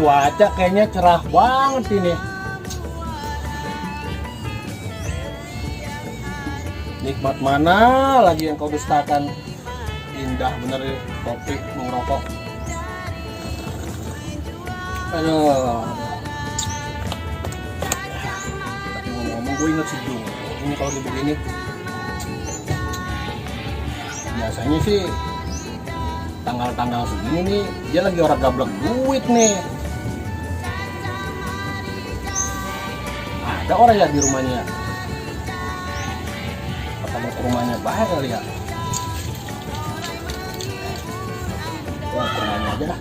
cuaca kayaknya cerah banget ini. Nikmat mana lagi yang kau dustakan? Indah bener ya, kopi mengerokok. Aduh. Tapi ngomong gue inget si Jung. Ini kalau begini, biasanya sih tanggal-tanggal segini nih dia lagi orang gablek duit nih. Ada orang ya di rumahnya. Apa mau ke rumahnya bahaya kali ya? Wah, ke rumahnya aja dah.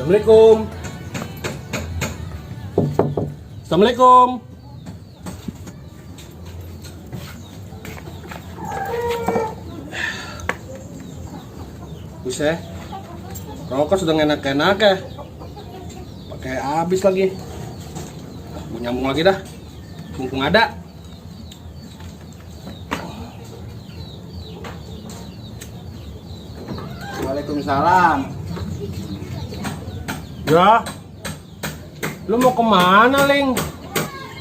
Assalamualaikum. Assalamualaikum. Buset, rokok sudah enak-enak ya. Pakai habis lagi. Gue nyambung lagi dah. Mumpung ada. Waalaikumsalam. Ya, lu mau kemana, Ling?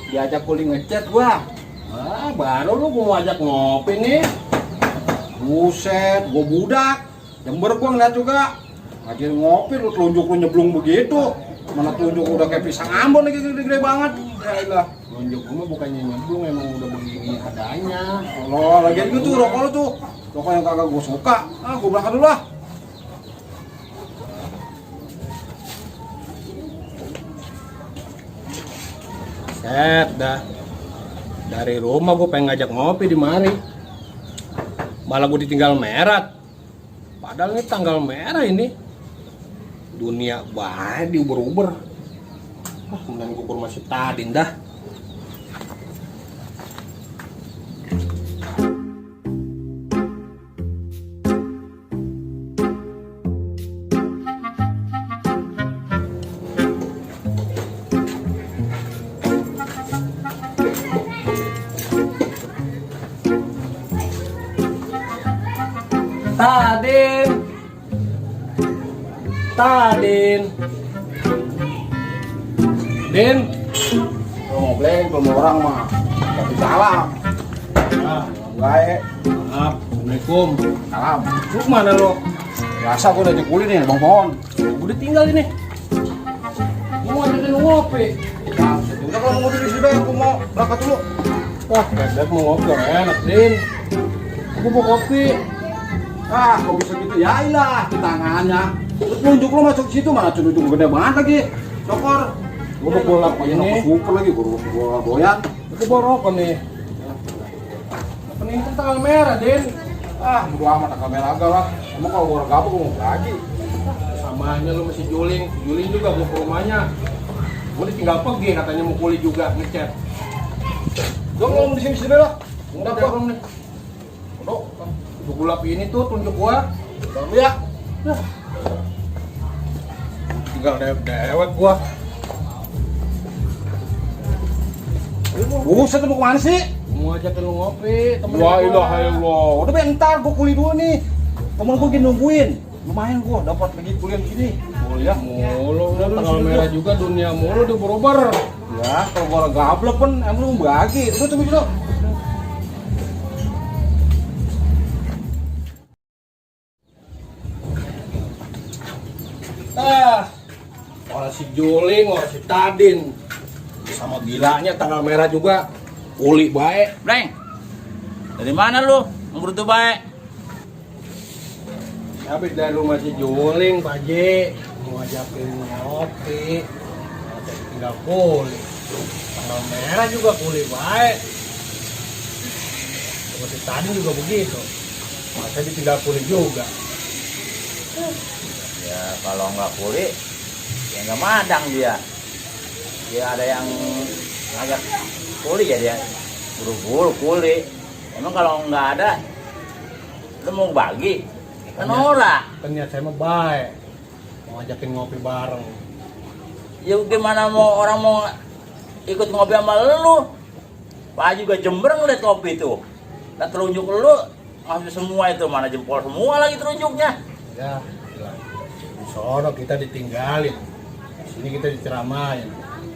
Diajak Kuli ngechat gua. Ah, baru lu mau ajak ngopi nih. Buset, gua budak. Jember gua ngeliat juga. Lagi ngopi lu telunjuk lu nyeblung begitu. Mana telunjuk udah kayak pisang Ambon lagi gede-gede banget. Yaelah. Telunjuk gua mah bukannya nyeblung, emang udah begini adanya. Allah, lagi itu tuh rokok lu tuh. Rokok yang kagak gua suka. Ah, gua berangkat dulu lah. Dah. Dari rumah gue pengen ngajak ngopi di mari. Malah gue ditinggal merat. Padahal ini tanggal merah ini. Dunia baik diuber-uber. Kemudian gue masih tadin dah. Tadin. Din. Kalau ngobrol sama orang mah tapi salam. Ah, Baik. maaf. Assalamualaikum. Salam. Lu kemana lo? Biasa gua udah Kuli nih, Bang Pohon. Udah tinggal ini. Mau ngajakin lu ngopi. Nah, udah kalau mau ngopi di sini, aku mau berangkat dulu. Wah, Dad mau ngopi orang enak, Din. Aku mau kopi. Ah, kok bisa gitu? Ya ilah, di tangannya. Terus nunjuk lo masuk situ, mana tunjuk gede banget lagi. Cokor. Gua udah pulang ini. Super lagi, gua doyan. Aku bawa rokok nih. Peningkat tanggal merah, Din. Ah, bodo amat kamera agak lah. Emang kalau gua gabung gua mau lagi. Samanya lu masih juling. Juling juga gua ke rumahnya. Gua ditinggal pergi katanya mau kulit juga ngechat. Gua mau di sini lah. Udah belum nih. Udah. Gulap ini tuh tunjuk gua. Baru ya. Tinggal dewek gua. Buset, mau kemana sih? Mau ajakin lu ngopi, temen La ilaha illallah. Udah bentar, gua kuli dulu nih. Temen gua gini nungguin. Lumayan gua dapat lagi kuliah di sini. kuliah mulu, udah tanggal merah juga dunia mulu udah berubah. Ya, kalau gua gablek pun emang lu bagi. Udah tunggu dulu. Orang si Juling, orang si Tadin, sama gilanya tanggal merah juga, uli baik. Breng, dari mana lu? Nomor tuh baik. Habis dari rumah si Juling, Pak J, mau ajakin ngopi, tinggal kuli. Tanggal merah juga kuli baik. Sama si Tadin juga begitu. Masa ditinggal kuli juga. Ya kalau nggak kuli, ya nggak madang dia. Dia ada yang ngajak kuli ya dia. Buru-buru kuli. Emang kalau nggak ada, lu mau bagi? Kan ora. Kan niat saya mah baik. Mau ngajakin ngopi bareng. Ya gimana mau orang mau ikut ngopi sama lu? Pak juga jembreng liat kopi itu. Dan telunjuk lu ngasih semua itu, mana jempol semua lagi telunjuknya. Ya, di sono kita ditinggalin. Di sini kita diceramain.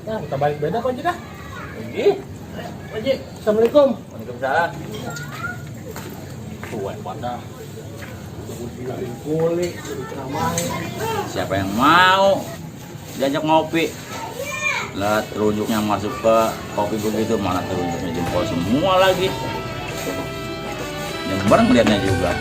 Nah, kita balik beda Pak Haji dah. Pergi. Pak Haji, Assalamualaikum. Waalaikumsalam. Tuan pada udah ditinggalin kuli, udah diceramain. Siapa yang mau diajak ngopi? Lah telunjuknya masuk ke kopi begitu, mana telunjuknya jempol semua lagi. Jembreng liatnya juga.